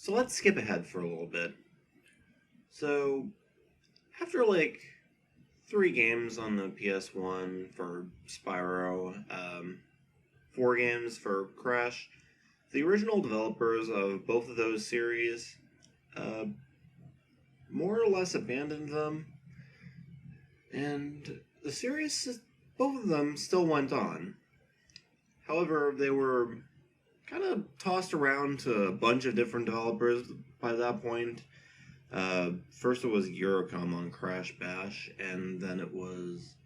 So let's skip ahead for a little bit. So, after like 3 games on the PS1 for Spyro, 4 games for Crash, the original developers of both of those series uh, more or less abandoned them, and the series, both of them, still went on. However, they were kind of tossed around to a bunch of different developers by that point. First it was Eurocom on Crash Bash, and then it was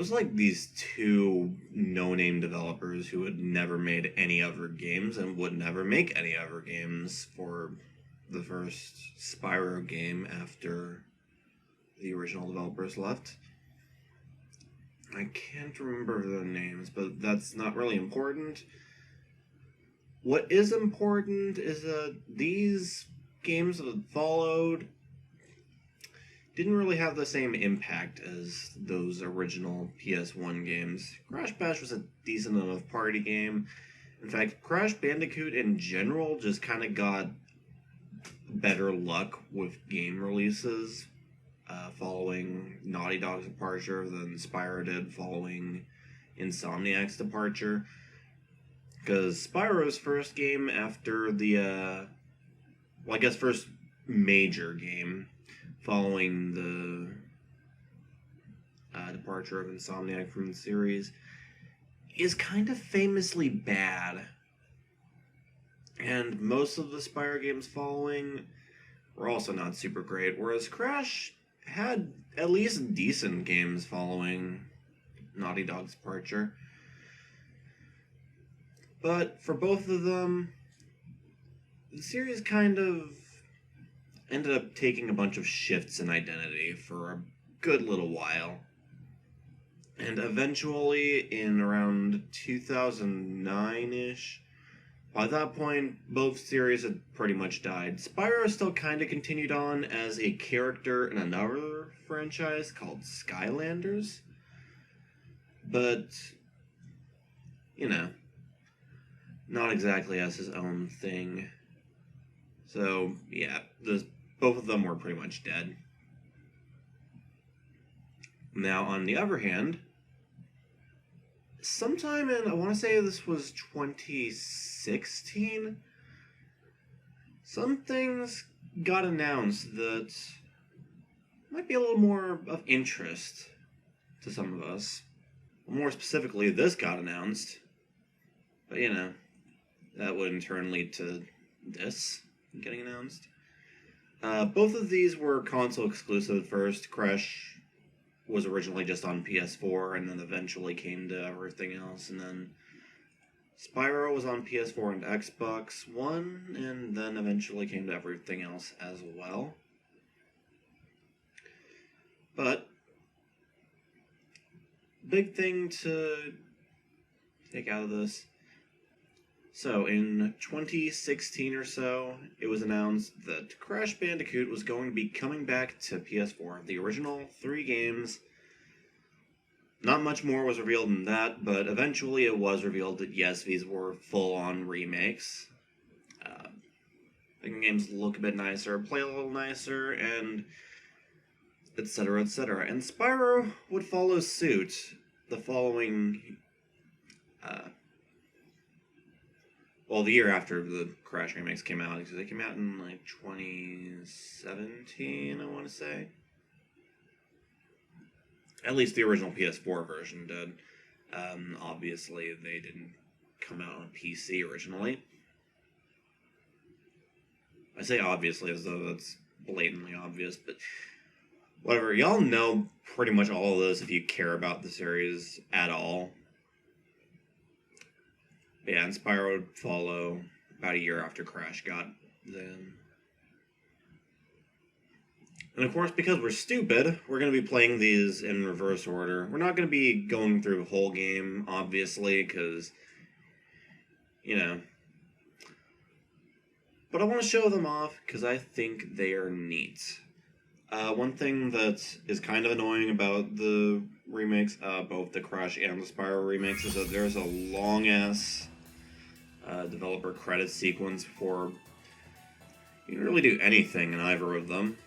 like these two no-name developers who had never made any other games and would never make any other games for the first Spyro game after the original developers left. I can't remember their names, but that's not really important. What is important is that these games that followed didn't really have the same impact as those original PS1 games. Crash Bash was a decent enough party game. In fact, Crash Bandicoot in general just kind of got better luck with game releases following Naughty Dog's departure than Spyro did following Insomniac's departure. Because Spyro's first game after the, first major game following the departure of Insomniac from the series is kind of famously bad. And most of the Spyro games following were also not super great, whereas Crash had at least decent games following Naughty Dog's departure. But for both of them, the series kind of ended up taking a bunch of shifts in identity for a good little while. And eventually, in around 2009-ish, by that point, both series had pretty much died. Spyro still kind of continued on as a character in another franchise called Skylanders. But, not exactly as his own thing. So, yeah, both of them were pretty much dead. Now, on the other hand, sometime in, I want to say this was 2016, some things got announced that might be a little more of interest to some of us. More specifically, this got announced, but that would in turn lead to this getting announced. Both of these were console exclusive first. Crash was originally just on PS4 and then eventually came to everything else. And then Spyro was on PS4 and Xbox One and then eventually came to everything else as well. But big thing to take out of this. So, in 2016 or so, it was announced that Crash Bandicoot was going to be coming back to PS4. The original 3 games, not much more was revealed than that, but eventually it was revealed that yes, these were full-on remakes. Making games look a bit nicer, play a little nicer, and etc., etc. And Spyro would follow suit the following... the year after the Crash remakes came out, because they came out in, 2017, I want to say. At least the original PS4 version did. Obviously, they didn't come out on PC originally. I say obviously as though that's blatantly obvious, but whatever. Y'all know pretty much all of this if you care about the series at all. Yeah, and Spyro would follow about a year after Crash got them. And of course, because we're stupid, we're going to be playing these in reverse order. We're not going to be going through the whole game, obviously, because, But I want to show them off, because I think they are neat. One thing that is kind of annoying about the remakes, both the Crash and the Spyro remakes, is that there's a long-ass developer credit sequence before you can really do anything in either of them.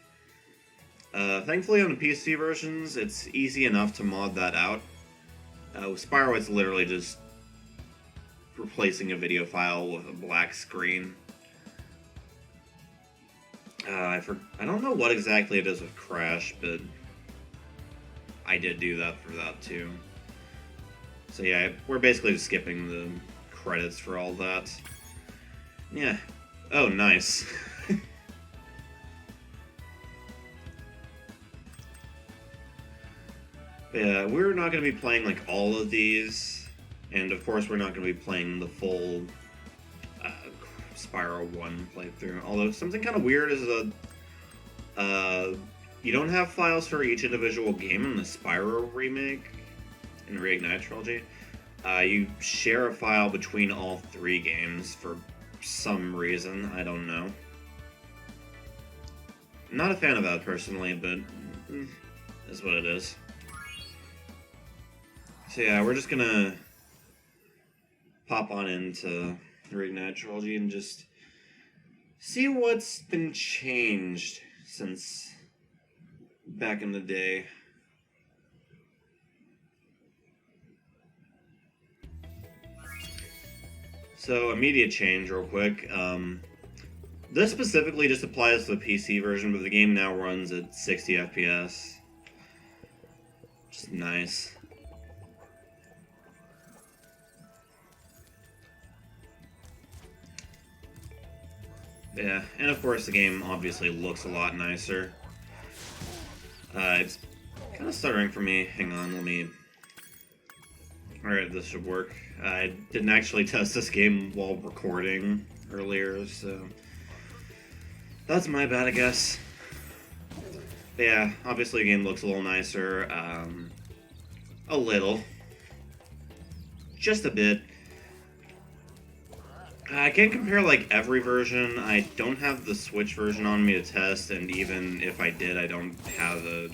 Thankfully on the PC versions, it's easy enough to mod that out. With Spyro, it's literally just replacing a video file with a black screen. I don't know what exactly it is with Crash, but I did do that for that too. So yeah, we're basically just skipping the credits for all that. Yeah. Oh, nice. Yeah, we're not going to be playing like all of these, and of course we're not going to be playing the full Spyro 1 playthrough. Although something kind of weird is that you don't have files for each individual game in the Spyro remake, in the reignited trilogy. You share a file between all 3 games for some reason, I don't know. Not a fan of that personally, but is what it is. So yeah, we're just gonna pop on into the reignited trilogy and just see what's been changed since back in the day. So, immediate change real quick. This specifically just applies to the PC version, but the game now runs at 60 FPS. Just nice. Yeah, and of course the game obviously looks a lot nicer. It's kind of stuttering for me. Hang on, let me... Alright, this should work. I didn't actually test this game while recording earlier, so... That's my bad, I guess. But yeah, obviously the game looks a little nicer. A little. Just a bit. I can't compare, like, every version. I don't have the Switch version on me to test, and even if I did, I don't have a...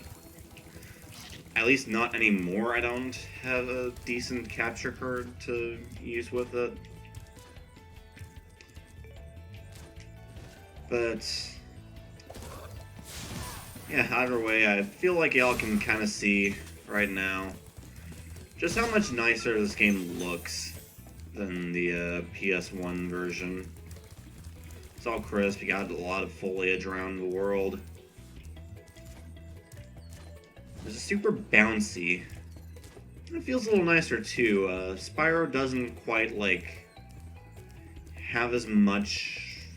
At least not anymore, I don't have a decent capture card to use with it. But... yeah, either way, I feel like y'all can kind of see right now just how much nicer this game looks than the PS1 version. It's all crisp, you got a lot of foliage around the world. It's super bouncy. It feels a little nicer too. Spyro doesn't quite, like, have as much,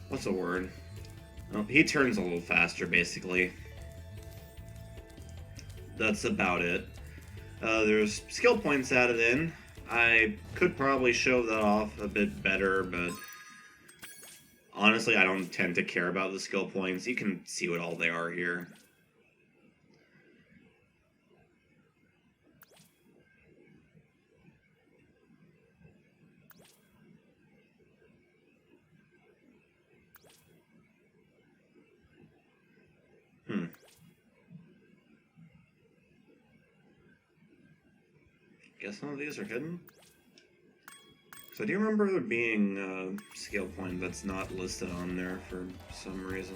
what's the word? Well, he turns a little faster, basically. That's about it. There's skill points added in. I could probably show that off a bit better, but honestly, I don't tend to care about the skill points. You can see what all they are here. Guess some of these are hidden? So I do remember there being a skill point that's not listed on there for some reason.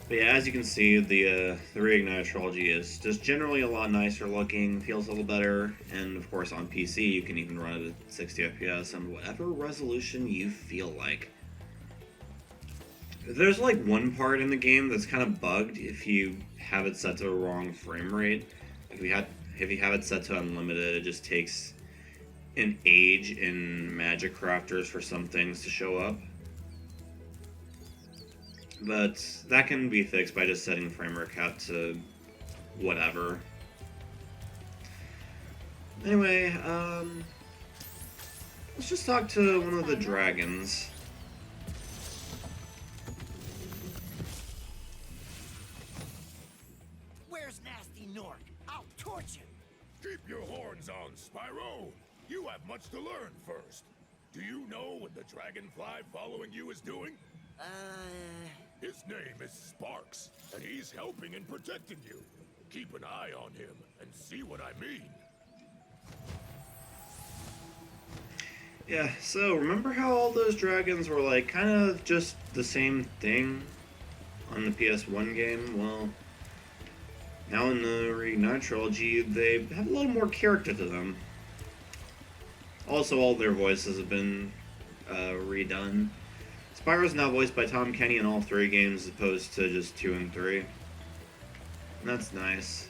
But yeah, as you can see, the reignited trilogy is just generally a lot nicer looking, feels a little better, and of course on PC you can even run it at 60 FPS and whatever resolution you feel like. There's like one part in the game that's kind of bugged if you have it set to a wrong frame rate. If you have it set to unlimited, it just takes an age in Magic Crafters for some things to show up. But that can be fixed by just setting frame rate cap to whatever. Anyway, let's just talk to one of the dragons. Where's Nasty Nork? I'll torch him. Keep your horns on, Spyro. You have much to learn first. Do you know what the dragonfly following you is doing? His name is Sparks, and he's helping and protecting you. Keep an eye on him and see what I mean. Yeah, so remember how all those dragons were like kind of just the same thing on the PS1 game? Well, now in the Reignited trilogy, they have a little more character to them. Also, all their voices have been redone. Spyro's now voiced by Tom Kenny in all 3 games as opposed to just 2 and 3. And that's nice.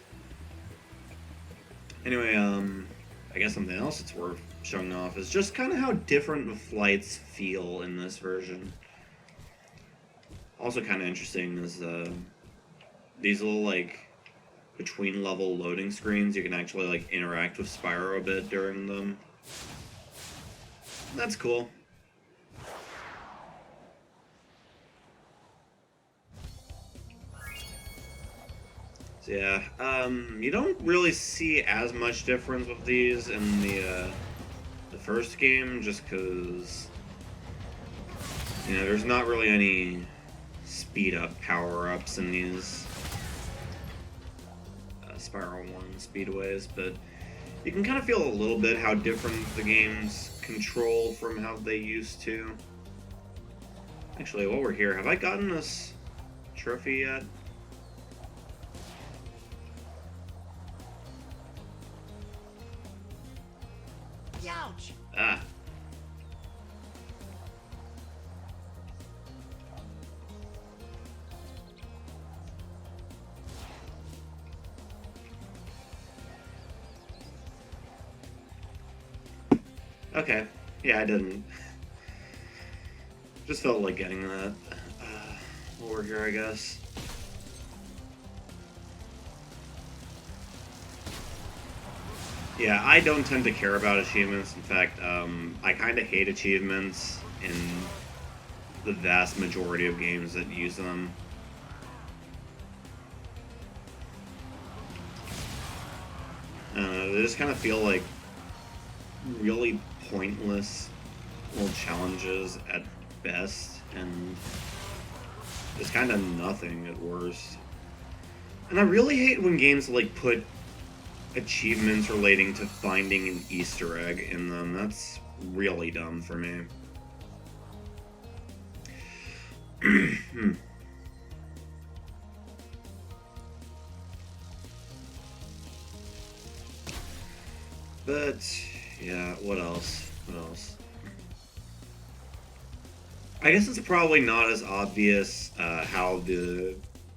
Anyway, I guess something else that's worth showing off is just kind of how different the flights feel in this version. Also kind of interesting is these little, like, between level loading screens. You can actually, like, interact with Spyro a bit during them. That's cool. So yeah, you don't really see as much difference with these in the first game, just because, you know, there's not really any speed-up power-ups in these Spyro 1 speedways, but you can kind of feel a little bit how different the games control from how they used to. Actually, while we're here, have I gotten this trophy yet? Ouch! Ah. Okay. Yeah, I didn't. Just felt like getting that over here, I guess. Yeah, I don't tend to care about achievements. In fact, I kind of hate achievements in the vast majority of games that use them. They just kind of feel like really pointless little challenges at best, and it's kind of nothing at worst. And I really hate when games like put achievements relating to finding an Easter egg in them. That's really dumb for me. But yeah, what else? What else? I guess it's probably not as obvious how the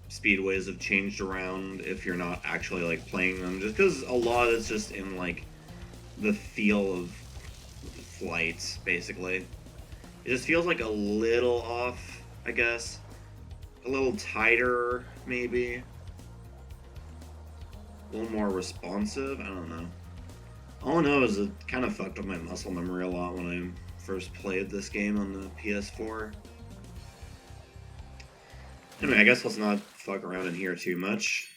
speedways have changed around if you're not actually like playing them, just because a lot is just in like the feel of flights, basically. It just feels like a little off, I guess. A little tighter, maybe. A little more responsive, I don't know. All I know is it kind of fucked up my muscle memory a lot when I first played this game on the PS4. Anyway, I guess let's not fuck around in here too much.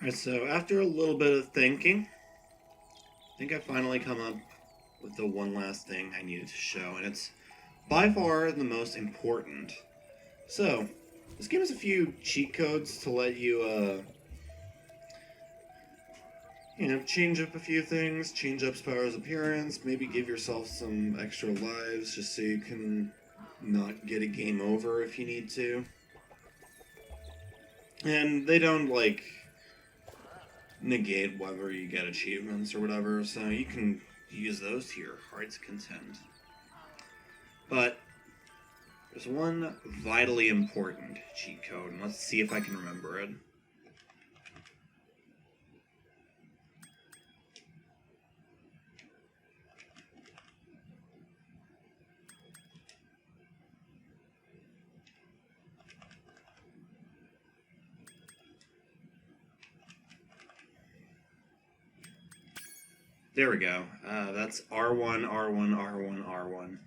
Alright, so after a little bit of thinking, I think I finally come up with the one last thing I needed to show, and it's by far the most important. So, this game has a few cheat codes to let you, change up a few things, change up Spyro's appearance, maybe give yourself some extra lives just so you can not get a game over if you need to. And they don't, like, negate whether you get achievements or whatever, so you can use those to your heart's content. But there's one vitally important cheat code, and let's see if I can remember it. There we go. That's R1, R1, R1, R1.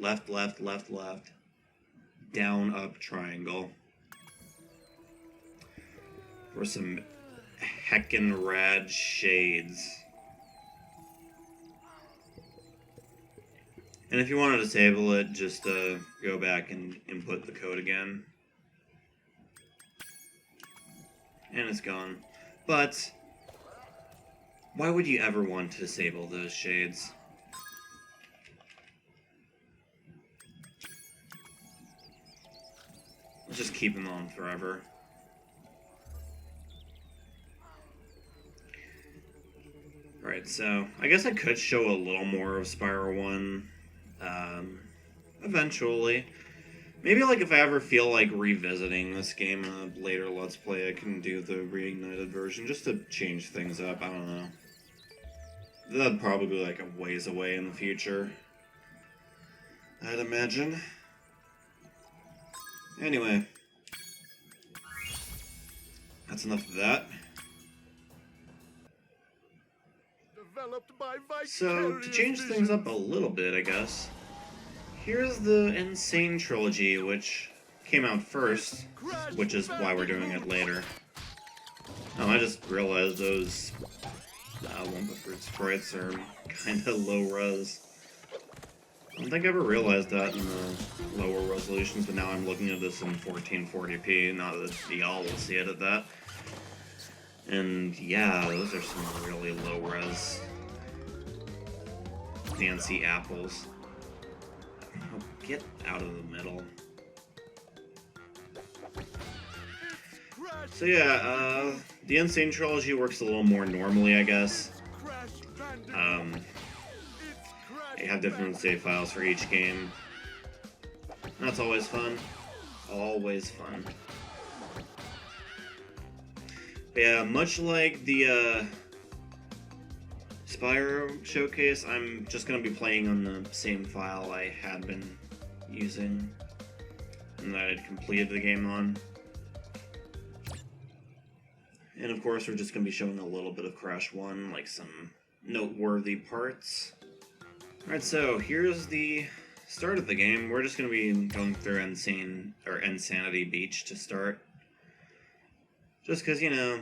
Left, left, left, left. Down, up, triangle. For some heckin' rad shades. And if you want to disable it, just go back and input the code again. and it's gone. But why would you ever want to disable those shades? Let's just keep them on forever. Right, so I guess I could show a little more of Spyro 1 eventually. Maybe like if I ever feel like revisiting this game in a later Let's Play, I can do the reignited version just to change things up. I don't know. That'd probably be like a ways away in the future, I'd imagine. Anyway, that's enough of that. So, to change things up a little bit, I guess, here's the Insane Trilogy, which came out first, which is why we're doing it later. Oh, I just realized those WUMPA fruit sprites are kind of low res. I don't think I ever realized that in the lower resolutions, but now I'm looking at this in 1440p, not that y'all will see it at that. And yeah, those are some really low res fancy apples. Oh, get out of the middle. So yeah, the Insane Trilogy works a little more normally, I guess. You have different save files for each game. That's always fun. Always fun. But yeah, much like the Spyro showcase, I'm just going to be playing on the same file I had been using and that I'd completed the game on. And of course, we're just going to be showing a little bit of Crash 1, like some noteworthy parts. Alright, so here's the start of the game. We're just going to be going through Insanity Beach to start. Just because, you know,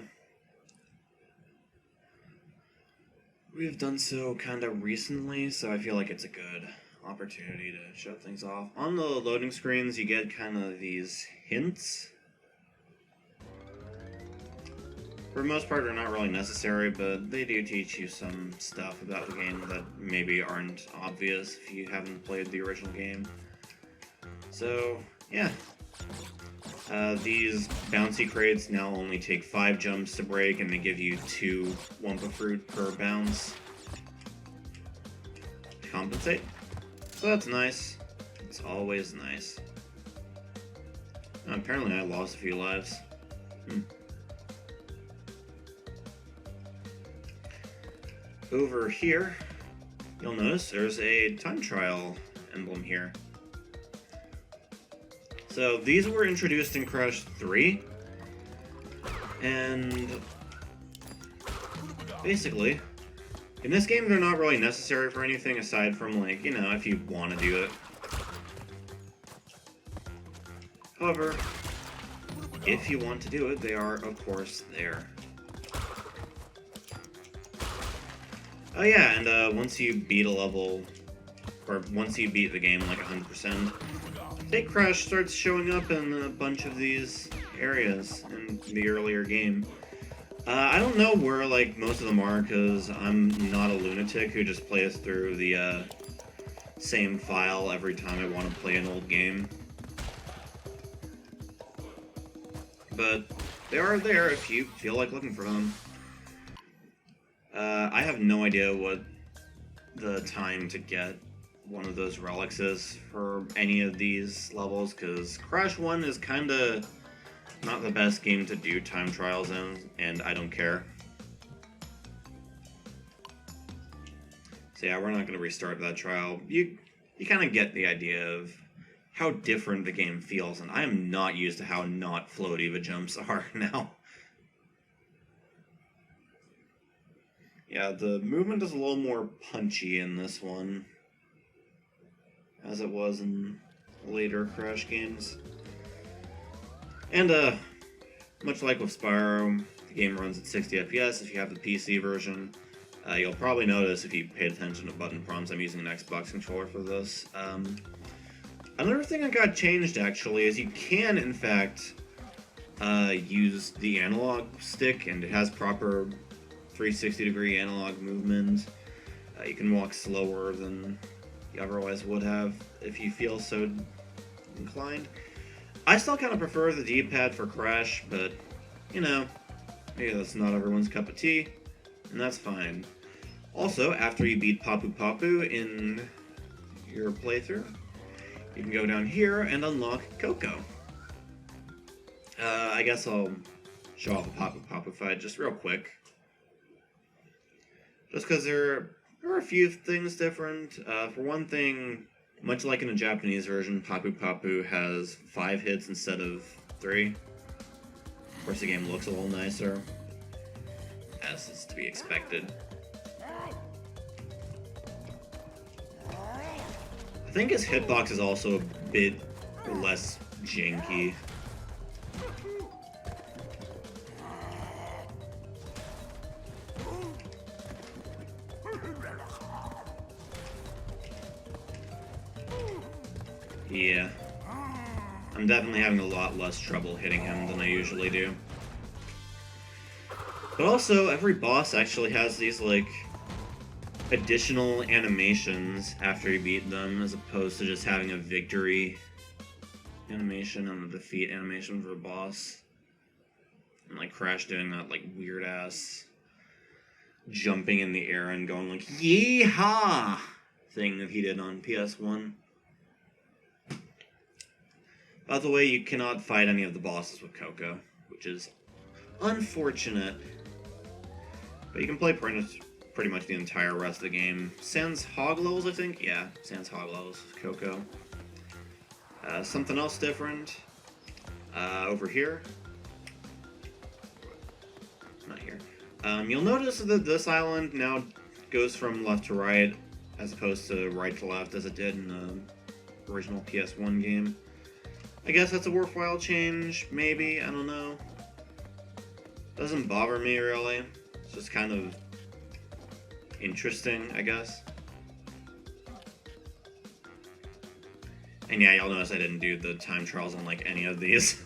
we've done so kind of recently, so I feel like it's a good opportunity to show things off. On the loading screens, you get kind of these hints. For the most part, they're not really necessary, but they do teach you some stuff about the game that maybe aren't obvious if you haven't played the original game. So, yeah. These bouncy crates now only take 5 jumps to break, and they give you 2 WUMPA fruit per bounce to compensate. So that's nice. It's always nice. Apparently I lost a few lives. Over here, you'll notice there's a time trial emblem here. So these were introduced in Crash 3, and basically, in this game they're not really necessary for anything aside from, like, you know, if you want to do it. However, if you want to do it, they are, of course, there. Oh yeah, and once you beat a level, or once you beat the game like 100%, State Crash starts showing up in a bunch of these areas in the earlier game. I don't know where, like, most of them are, because I'm not a lunatic who just plays through the same file every time I want to play an old game. But they are there if you feel like looking for them. I have no idea what the time to get one of those relics is for any of these levels, because Crash 1 is kinda not the best game to do time trials in, and I don't care. So yeah, we're not going to restart that trial. You kind of get the idea of how different the game feels, and I am not used to how not floaty the jumps are now. Yeah, the movement is a little more punchy in this one, as it was in later Crash games. And, much like with Spyro, the game runs at 60 FPS if you have the PC version. You'll probably notice if you paid attention to button prompts, I'm using an Xbox controller for this. Another thing that got changed, actually, is you can, in fact, use the analog stick, and it has proper 360-degree analog movement. You can walk slower than you otherwise would have if you feel so inclined. I still kind of prefer the D-pad for Crash, but, you know, maybe that's not everyone's cup of tea, and that's fine. Also, after you beat PAPU in your playthrough, you can go down here and unlock Coco. I guess I'll show off the PAPU fight just real quick. Just because there are a few things different. For one thing, much like in the Japanese version, PAPU has 5 hits instead of 3. Of course, the game looks a little nicer, as is to be expected. I think his hitbox is also a bit less janky. Yeah. I'm definitely having a lot less trouble hitting him than I usually do. But also, every boss actually has these, like, additional animations after you beat them, as opposed to just having a victory animation and a defeat animation for a boss. And, like, Crash doing that, like, weird-ass jumping in the air and going, like, yeehaw thing that he did on PS1. By the way, you cannot fight any of the bosses with Coco, which is unfortunate. But you can play pretty much the entire rest of the game. Sans hog levels, I think? Yeah, sans hog levels, Coco. Something else different. Over here. Not here. You'll notice that this island now goes from left to right, as opposed to right to left, as it did in the original PS1 game. I guess that's a worthwhile change, maybe, I don't know. Doesn't bother me, really. It's just kind of interesting, I guess. And yeah, y'all notice I didn't do the time trials on, like, any of these.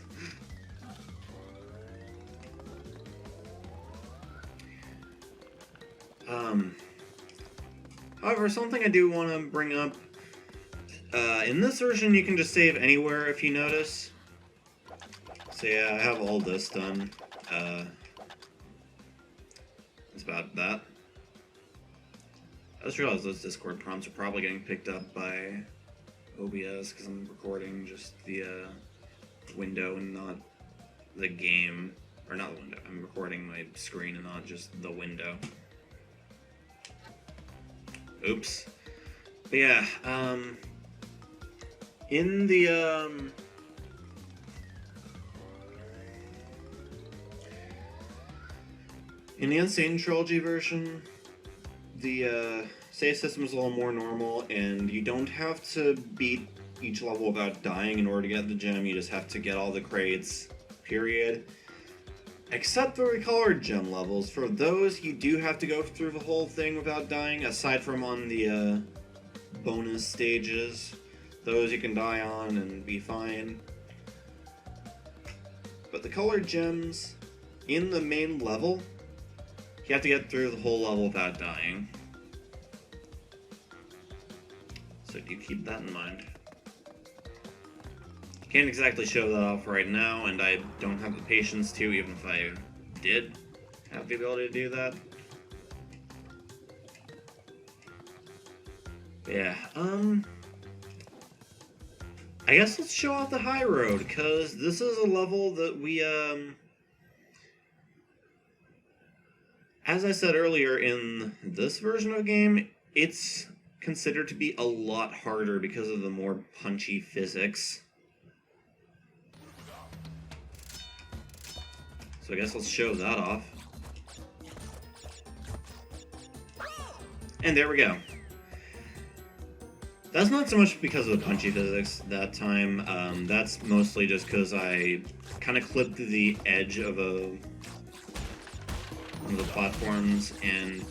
However, something I do want to bring up. In this version, you can just save anywhere if you notice. So yeah, I have all this done. That's about that. I just realized those Discord prompts are probably getting picked up by OBS because I'm recording just the window and not the game. Or not the window, I'm recording my screen and not just the window. Oops. But yeah, in the, Insane Trilogy version, the, save system is a little more normal, and you don't have to beat each level without dying in order to get the gem, you just have to get all the crates, period. Except for the colored gem levels. For those, you do have to go through the whole thing without dying, aside from on the, bonus stages. Those you can die on and be fine. But the colored gems, in the main level, you have to get through the whole level without dying. So do keep that in mind. Can't exactly show that off right now, and I don't have the patience to, even if I did have the ability to do that. Yeah, I guess let's show off the high road, because this is a level that we, as I said earlier, in this version of the game, it's considered to be a lot harder because of the more punchy physics. So I guess let's show that off. And there we go. That's not so much because of the punchy physics that time. That's mostly just because I kind of clipped the edge of one of the platforms, and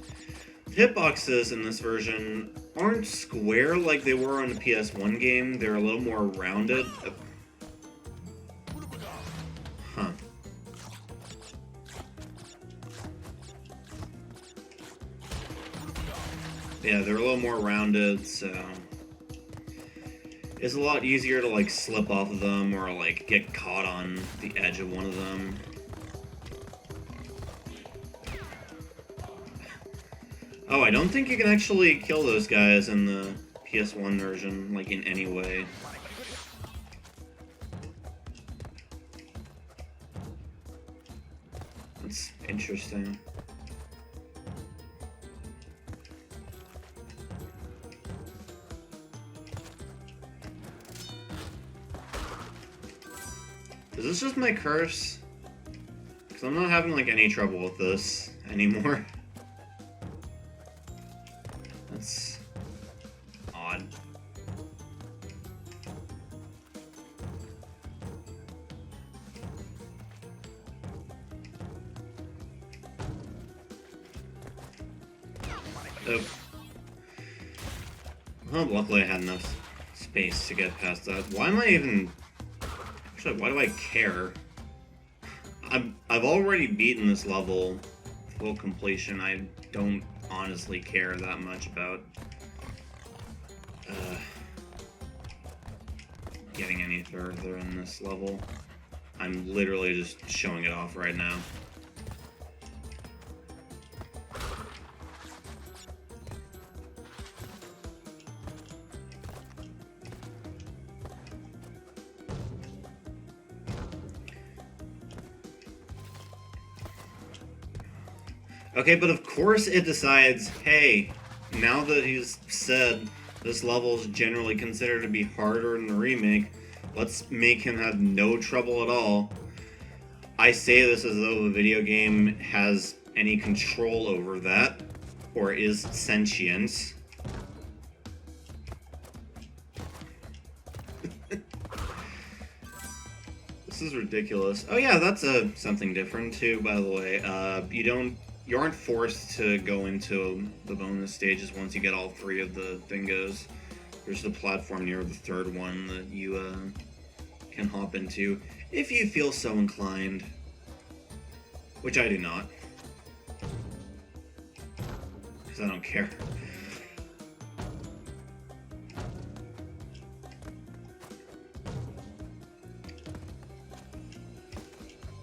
the hitboxes in this version aren't square like they were on the PS1 game. They're a little more rounded. Huh. Yeah, they're a little more rounded, so it's a lot easier to like slip off of them or like get caught on the edge of one of them. Oh, I don't think you can actually kill those guys in the PS1 version, like in any way. That's interesting. Is this just my curse? Because I'm not having like any trouble with this anymore. That's odd. Oh. Well, luckily I had enough space to get past that. Why am I even... Actually, why do I care? I've already beaten this level full completion. I don't honestly care that much about getting any further in this level. I'm literally just showing it off right now. Okay, but of course it decides, hey, now that he's said this level is generally considered to be harder in the remake, let's make him have no trouble at all. I say this as though the video game has any control over that, or is sentient. This is ridiculous. Oh yeah, that's something different too, by the way. You aren't forced to go into the bonus stages once you get all three of the thingos. There's the platform near the third one that you can hop into if you feel so inclined. Which I do not. Because I don't care.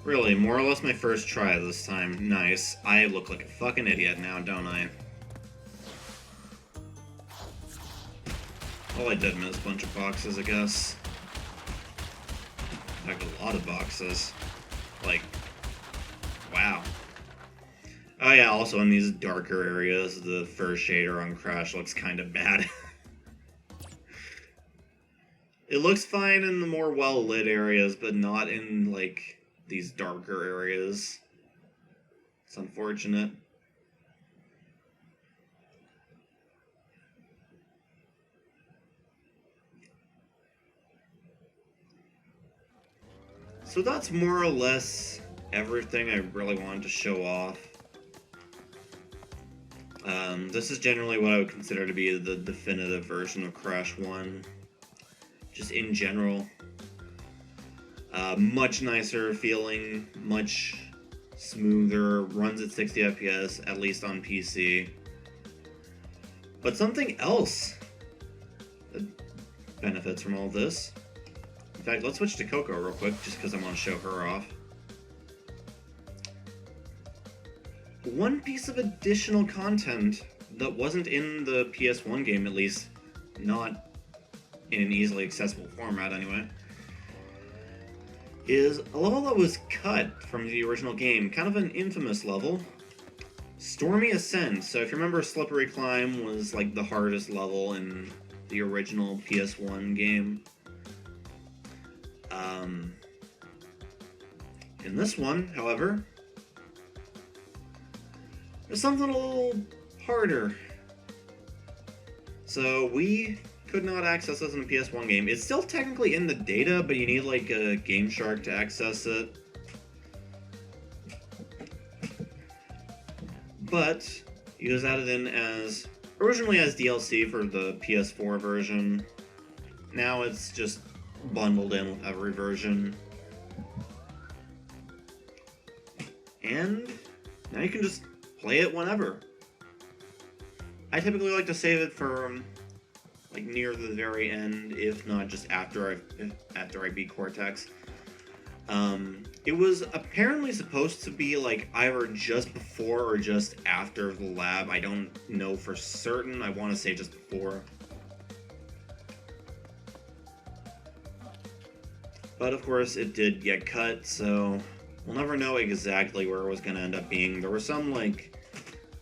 Really, more or less my first try this time. Nice. I look like a fucking idiot now, don't I? Well, I did miss a bunch of boxes, I guess. In fact, a lot of boxes. Like, wow. Oh yeah, also in these darker areas, the first shader on Crash looks kind of bad. It looks fine in the more well-lit areas, but not in, like, these darker areas. It's unfortunate. So that's more or less everything I really wanted to show off. This is generally what I would consider to be the definitive version of Crash 1. Just in general. Much nicer feeling, much smoother, runs at 60 FPS, at least on PC. But something else that benefits from all this. In fact, let's switch to Coco real quick, just because I want to show her off. One piece of additional content that wasn't in the PS1 game, at least, not in an easily accessible format anyway, is a level that was cut from the original game, kind of an infamous level. Stormy Ascent. So if you remember, Slippery Climb was like the hardest level in the original PS1 game. In this one, however, there's something a little harder. So we could not access this in the PS1 game. It's still technically in the data, but you need like a Game Shark to access it. But it was added in as originally as DLC for the PS4 version. Now it's just bundled in with every version. And now you can just play it whenever. I typically like to save it for like near the very end, if not just after I beat Cortex. It was apparently supposed to be like either just before or just after the lab. I don't know for certain. I want to say just before. But of course, it did get cut, so we'll never know exactly where it was going to end up being. There were some like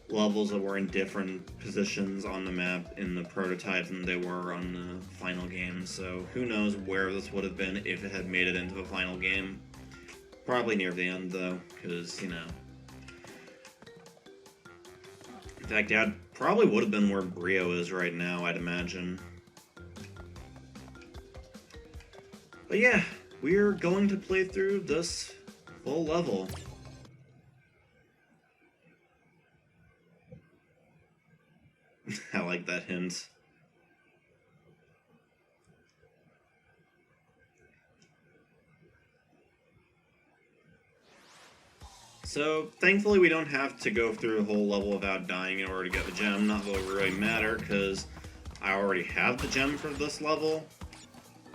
levels that were in different positions on the map in the prototype than they were on the final game, so who knows where this would have been if it had made it into the final game. Probably near the end, though, because, you know... In fact, that probably would have been where Brio is right now, I'd imagine. But yeah, we're going to play through this full level. I like that hint. So, thankfully we don't have to go through the whole level without dying in order to get the gem. Not that it would really matter, because I already have the gem for this level.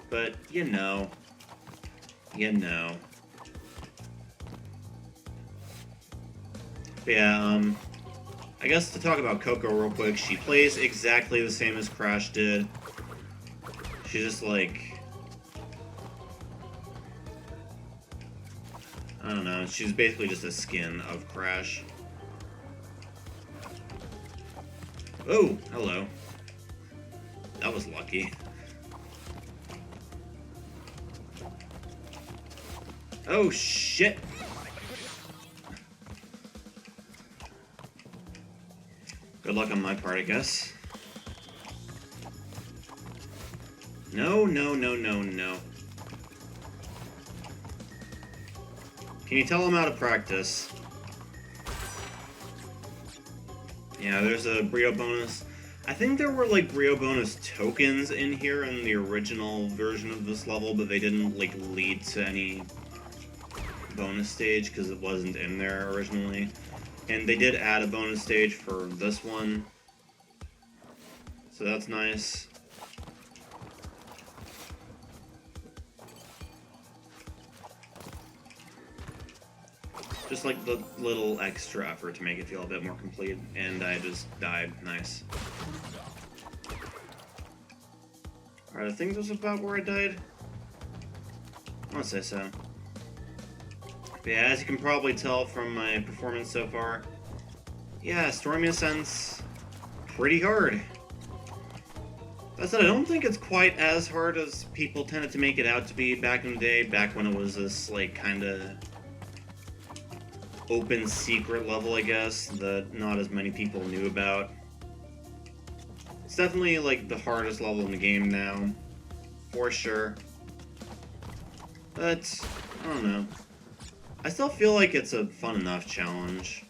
But, you know. You know. But yeah, I guess to talk about Coco real quick, she plays exactly the same as Crash did. She's just like... I don't know, she's basically just a skin of Crash. Oh, hello. That was lucky. Oh, shit! Good luck on my part, I guess. No, no, no, no, no. Can you tell I'm out of practice? Yeah, there's a Brio bonus. I think there were, like, Brio bonus tokens in here in the original version of this level, but they didn't, like, lead to any bonus stage because it wasn't in there originally. And they did add a bonus stage for this one. So that's nice. Just like the little extra effort to make it feel a bit more complete, and I just died. Nice. Alright, I think this was about where I died. I want to say so. But yeah, as you can probably tell from my performance so far, yeah, Stormy Ascent's pretty hard. That said, I don't think it's quite as hard as people tended to make it out to be back in the day, back when it was this, like, kinda open secret level, I guess, that not as many people knew about. It's definitely, like, the hardest level in the game now, for sure. But, I don't know. I still feel like it's a fun enough challenge.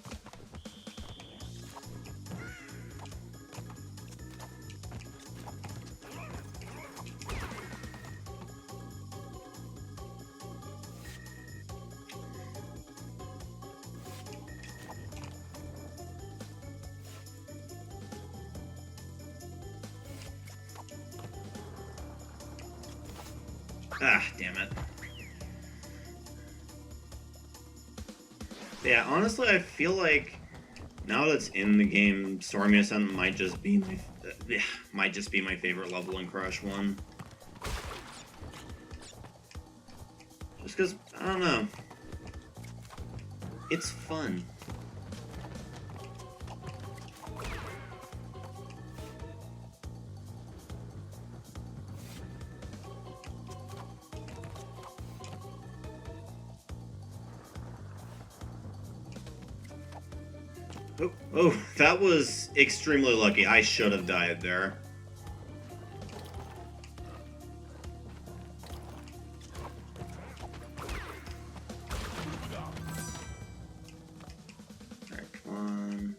Ah, damn it. Yeah, honestly, I feel like now that it's in the game, Stormy Ascent might just be my favorite level in Crash 1. Just because, I don't know. It's fun. Oh, that was extremely lucky. I should have died there. Alright, come on.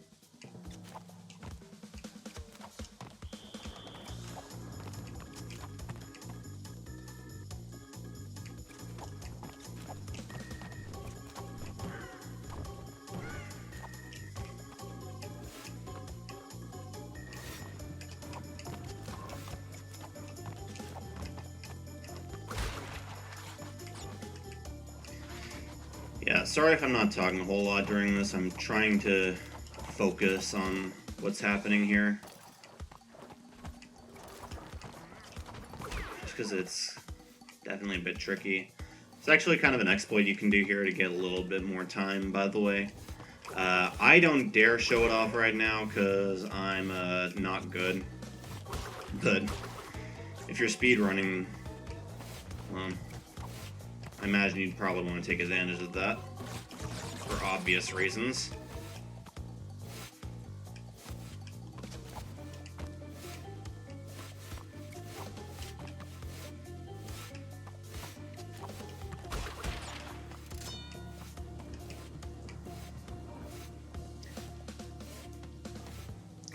sorry if I'm not talking a whole lot during this. I'm trying to focus on what's happening here. Just because it's definitely a bit tricky. It's actually kind of an exploit you can do here to get a little bit more time, by the way. I don't dare show it off right now because I'm not good. But if you're speedrunning, well, I imagine you'd probably want to take advantage of that for obvious reasons.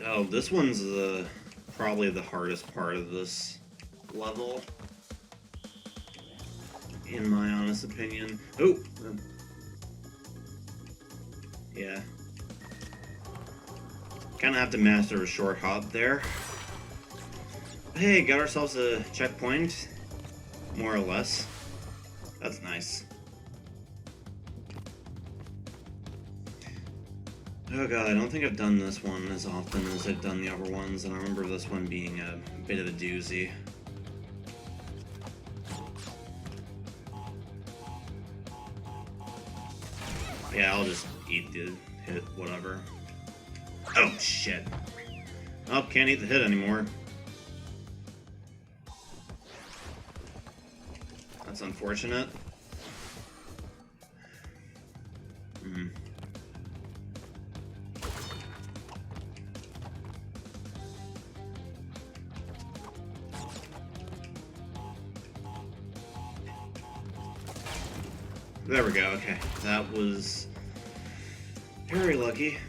Oh, this one's probably the hardest part of this level, in my honest opinion. Oh! Yeah. Kinda have to master a short hop there. Hey, got ourselves a checkpoint. More or less. That's nice. Oh god, I don't think I've done this one as often as I've done the other ones, and I remember this one being a bit of a doozy. Yeah, I'll just eat the hit, whatever. Oh, shit. Oh, can't eat the hit anymore. That's unfortunate. There we go, okay. That was very lucky.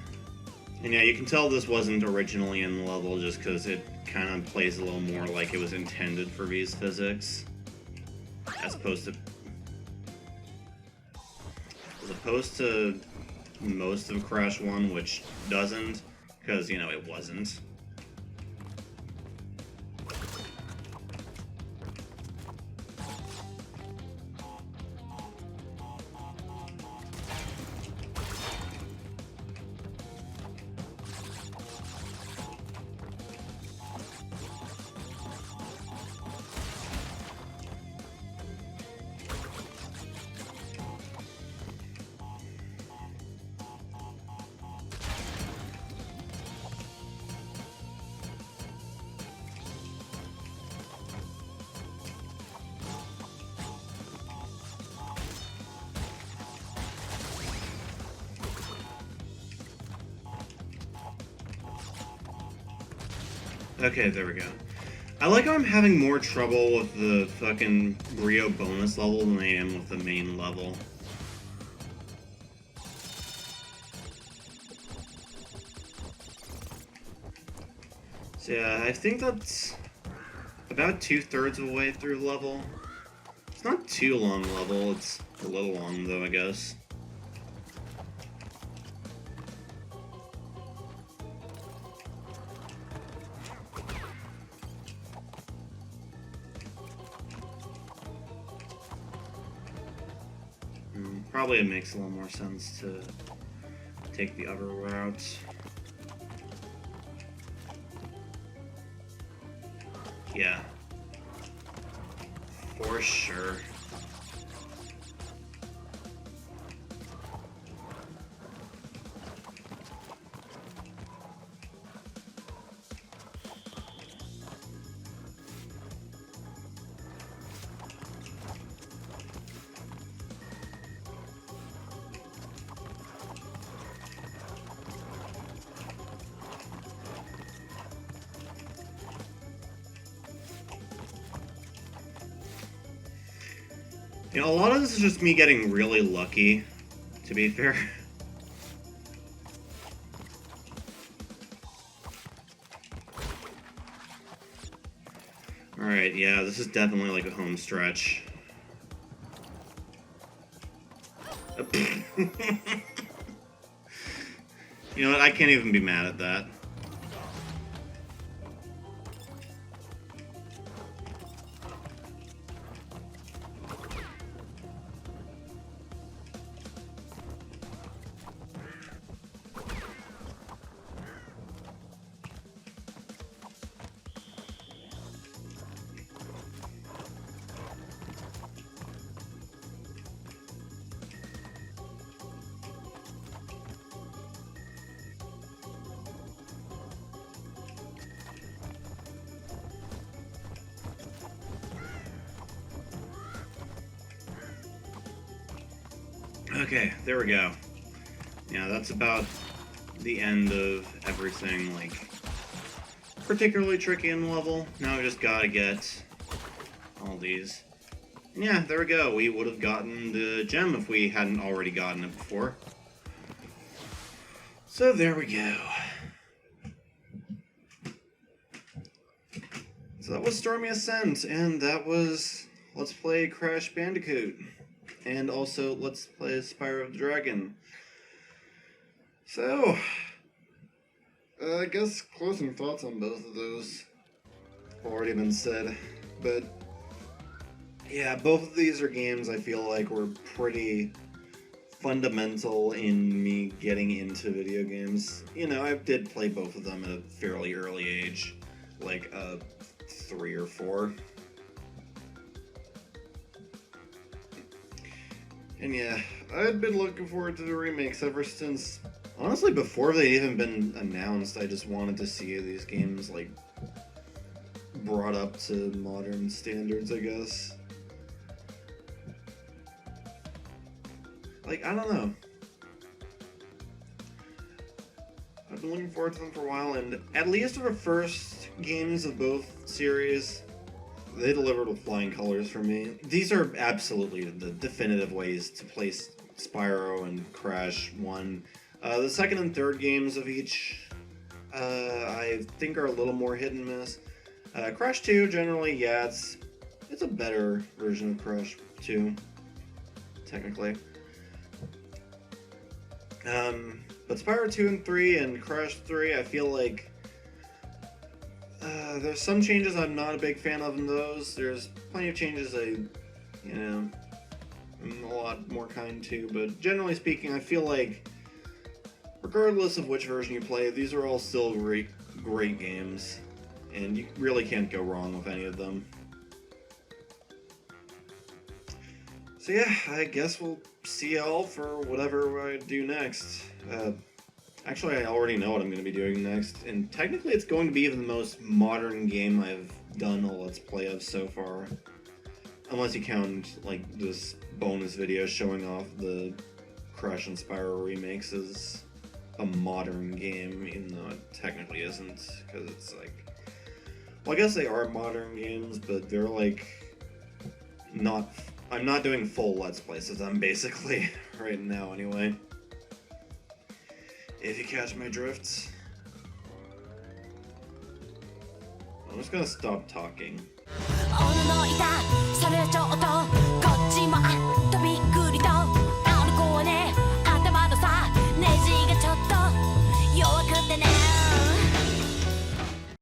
And yeah, you can tell this wasn't originally in the level just because it kind of plays a little more like it was intended for these physics. As opposed to most of Crash 1, which doesn't, because, you know, it wasn't. Okay, there we go. I like how I'm having more trouble with the fucking Rio bonus level than I am with the main level. So yeah, I think that's about 2/3 of the way through the level. It's not too long level, it's a little long though, I guess. Probably it makes a little more sense to take the other route. Yeah. For sure. You know, a lot of this is just me getting really lucky, to be fair. Alright, yeah, this is definitely like a home stretch. You know what, I can't even be mad at that. Okay, there we go. Yeah, that's about the end of everything, like, particularly tricky in the level. Now we just gotta get all these. Yeah, there we go. We would have gotten the gem if we hadn't already gotten it before. So there we go. So that was Stormy Ascent, and that was Let's Play Crash Bandicoot. And also, Let's Play Spyro the Dragon. So, I guess closing thoughts on both of those have already been said. But, yeah, both of these are games I feel like were pretty fundamental in me getting into video games. You know, I did play both of them at a fairly early age, like 3 or 4. And yeah, I'd been looking forward to the remakes ever since, honestly, before they'd even been announced. I just wanted to see these games, like, brought up to modern standards, I guess. Like, I don't know. I've been looking forward to them for a while, and at least for the first games of both series, they delivered with flying colors for me. These are absolutely the definitive ways to play Spyro and Crash 1. The second and third games of each, I think, are a little more hit and miss. Crash 2, generally, yeah, it's a better version of Crash 2, technically. But Spyro 2 and 3 and Crash 3, I feel like there's some changes I'm not a big fan of in those. There's plenty of changes I'm a lot more kind to, but generally speaking, I feel like regardless of which version you play, these are all still great games, and you really can't go wrong with any of them. So yeah, I guess we'll see y'all for whatever I do next. Actually, I already know what I'm going to be doing next, and technically it's going to be the most modern game I've done a Let's Play of so far. Unless you count, like, this bonus video showing off the Crash and Spyro remakes as a modern game, even though it technically isn't, because it's like... Well, I guess they are modern games, but they're, like, not... I'm not doing full Let's Plays of them, basically, right now, anyway. If you catch my drift. I'm just gonna stop talking.